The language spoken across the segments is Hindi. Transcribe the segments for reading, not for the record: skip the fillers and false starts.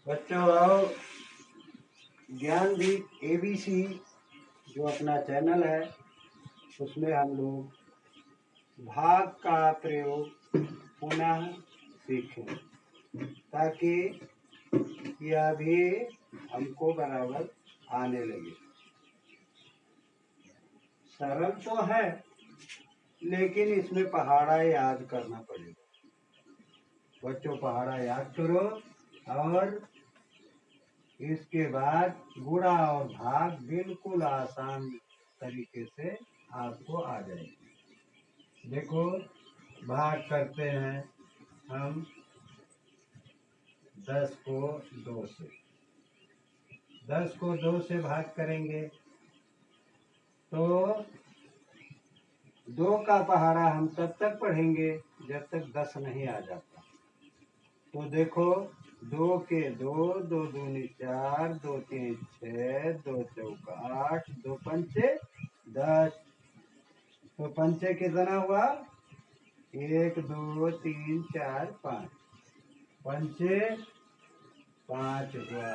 बच्चों आओ, ज्ञानदीप एबीसी जो अपना चैनल है उसमें हम लोग भाग का प्रयोग पुनः सीखें ताकि यह भी हमको बराबर आने लगे। सरल तो है लेकिन इसमें पहाड़ा याद करना पड़ेगा। बच्चों पहाड़ा याद करो और इसके बाद गुणा और भाग बिल्कुल आसान तरीके से आपको आ जाएगी। देखो भाग करते हैं हम 10 को 2 से। 10 को 2 से भाग करेंगे तो 2 का पहाड़ा हम तब तक पढ़ेंगे जब तक 10 नहीं आ जाता। तो देखो 2 के 2, 2 दूनी 4, 2 तीन 6, 2 चौका 8, 2 पंचे 10। तो पंचे कितना हुआ? 1 2 3 4 5। पंचे 5 हुआ।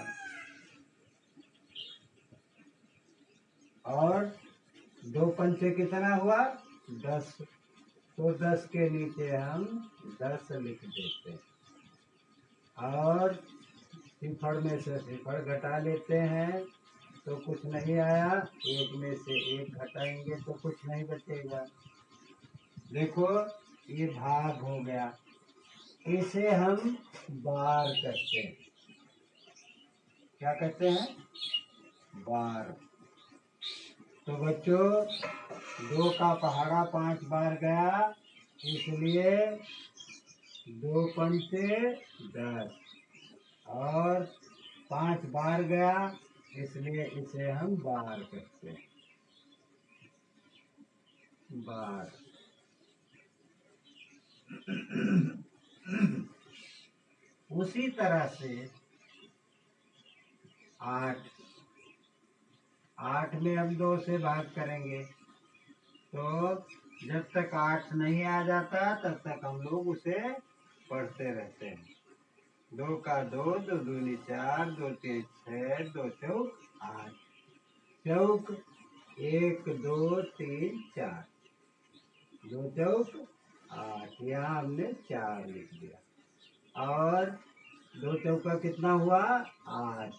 और 2 पंचे कितना हुआ? 10। तो 10 के नीचे हम 10 लिख देते हैं और सिफर में से सिफर घटा लेते हैं तो कुछ नहीं आया। 1 में से 1 घटाएंगे तो कुछ नहीं बचेगा। देखो ये भाग हो गया। इसे हम बार कहते हैं। क्या कहते हैं? बार। तो बच्चों 2 का पहाड़ा 5 बार गया, इसलिए 2 पंचे 10 और 5 बार गया, इसलिए इसे हम बार कहते हैं। बार। उसी तरह से 8 में हम 2 से भाग करेंगे तो जब तक 8 नहीं आ जाता तब तक हम लोग उसे पढ़ते रहते हैं। 2 का 2, 2 दूनी 4, 2 तीन 6, 2 चौक 8। चौक 1 2 3 4, 2 चौक 8। यहाँ हमने 4 लिख दिया और 2 चौका कितना हुआ? 8।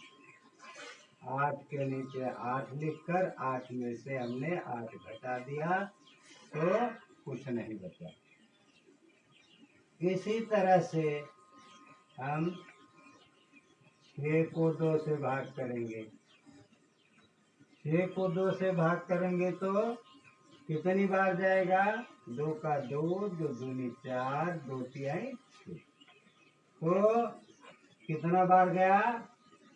8 के नीचे 8 लिखकर 8 में से हमने 8 घटा दिया तो कुछ नहीं बचा। इसी तरह से हम 6 को 2 से भाग करेंगे। 6 को 2 से भाग करेंगे तो कितनी बार जाएगा? 2 का 2, 2 दूनी 4, 2 तिहाई 6। तो कितना बार गया?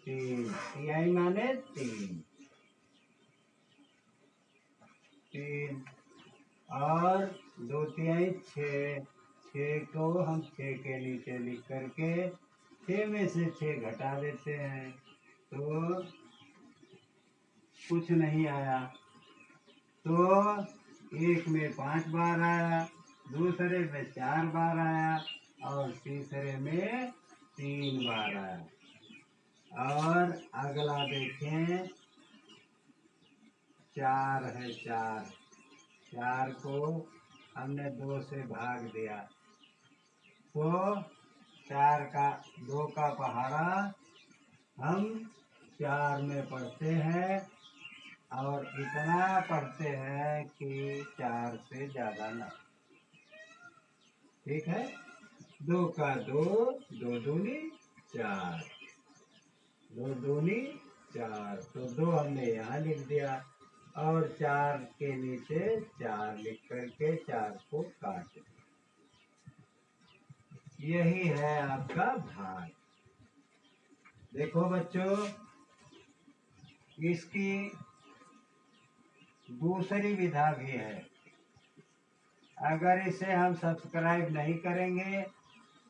3। तिहाई माने 3। और 2 तिहाई 6। 6 को हम 6 के नीचे लिख करके 6 में से 6 घटा देते हैं तो कुछ नहीं आया। तो 1 में 5 बार आया, दूसरे में 4 बार आया और तीसरे में 3 बार आया। और अगला देखें 4 है। 4 को हमने 2 से भाग दिया तो 2 का पहाड़ा हम 4 में पढ़ते हैं और इतना पढ़ते हैं कि 4 से ज्यादा ना। ठीक है? 2 का 2, 2 दूनी 4, 2 दूनी 4। तो 2 हमने यहाँ लिख दिया और 4 के नीचे 4 लिख करके 4 को काट दिया। यही है आपका भाग। देखो बच्चों इसकी दूसरी विधा भी है। अगर इसे हम सब्सक्राइब नहीं करेंगे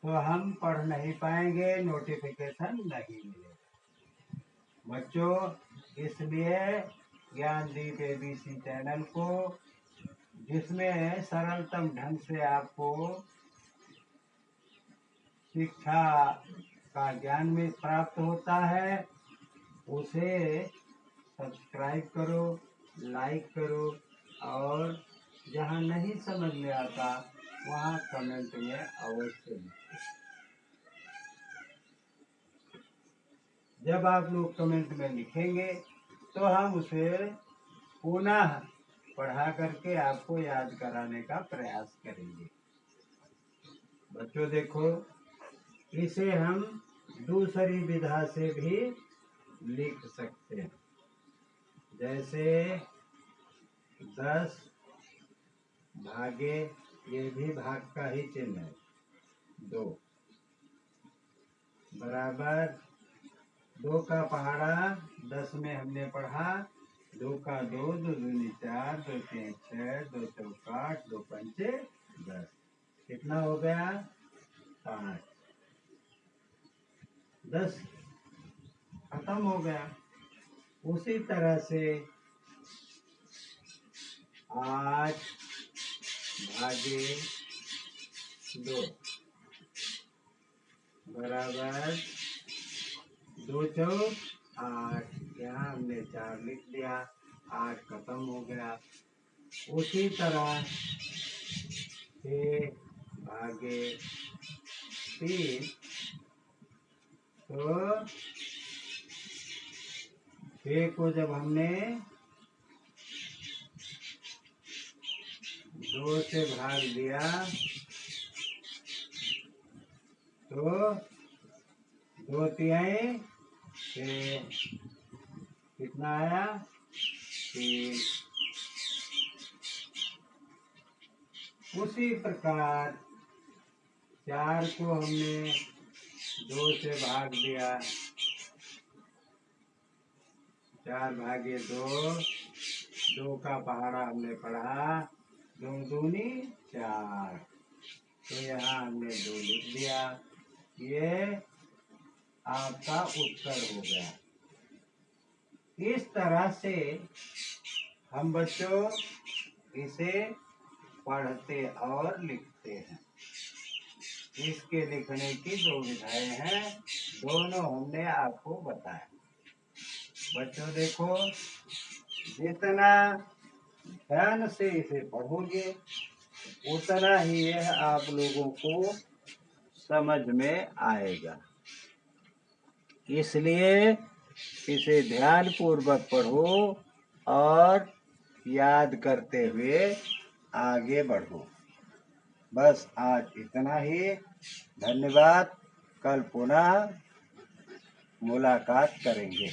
तो हम पढ़ नहीं पाएंगे, नोटिफिकेशन नहीं मिलेगा। बच्चों इसलिए ज्ञानदीप एबीसी चैनल को, जिसमें सरलतम ढंग से आपको शिक्षा का ज्ञान में प्राप्त होता है उसे सब्सक्राइब करो, लाइक करो, और जहाँ नहीं समझ में आता वहाँ कमेंट में अवश्य लिखो। जब आप लोग कमेंट में लिखेंगे तो हम उसे पुनः पढ़ा करके आपको याद कराने का प्रयास करेंगे। बच्चों देखो, इसे हम दूसरी विधा से भी लिख सकते हैं। जैसे 10 भागे, ये भी भाग का ही चिन्ह है, 2 बराबर 2 का पहाड़ा 10 में हमने पढ़ा, 2 का 2, 2 दूनी 4, 2 तीन 6, 2 चौका 8, 2 पंचे 10। कितना हो गया? 5। 10 खत्म हो गया। उसी तरह से 8 भागे 2 बराबर 2 चौक 8। यहाँ हमने 4 लिख दिया, 8 खत्म हो गया। उसी तरह 6 भागे 3, तो 6 को जब हमने 2 से भाग दिया तो 2 तिहाई 6, कितना आया? 3। उसी प्रकार 4 को हमने 2 से भाग दिया, 4 भागे 2, 2 का पहाड़ा हमने पढ़ा, 2 दूनी 4, तो यहाँ हमने 2 लिख दिया। ये आपका उत्तर हो गया। इस तरह से हम बच्चों इसे पढ़ते और लिखते हैं। इसके लिखने की 2 विधाएं हैं, दोनों हमने आपको बताया। बच्चों देखो, जितना ध्यान से इसे पढ़ोगे उतना ही यह आप लोगों को समझ में आएगा। इसलिए इसे ध्यान पूर्वक पढ़ो और याद करते हुए आगे बढ़ो। बस आज इतना ही। धन्यवाद। कल पुनः मुलाकात करेंगे।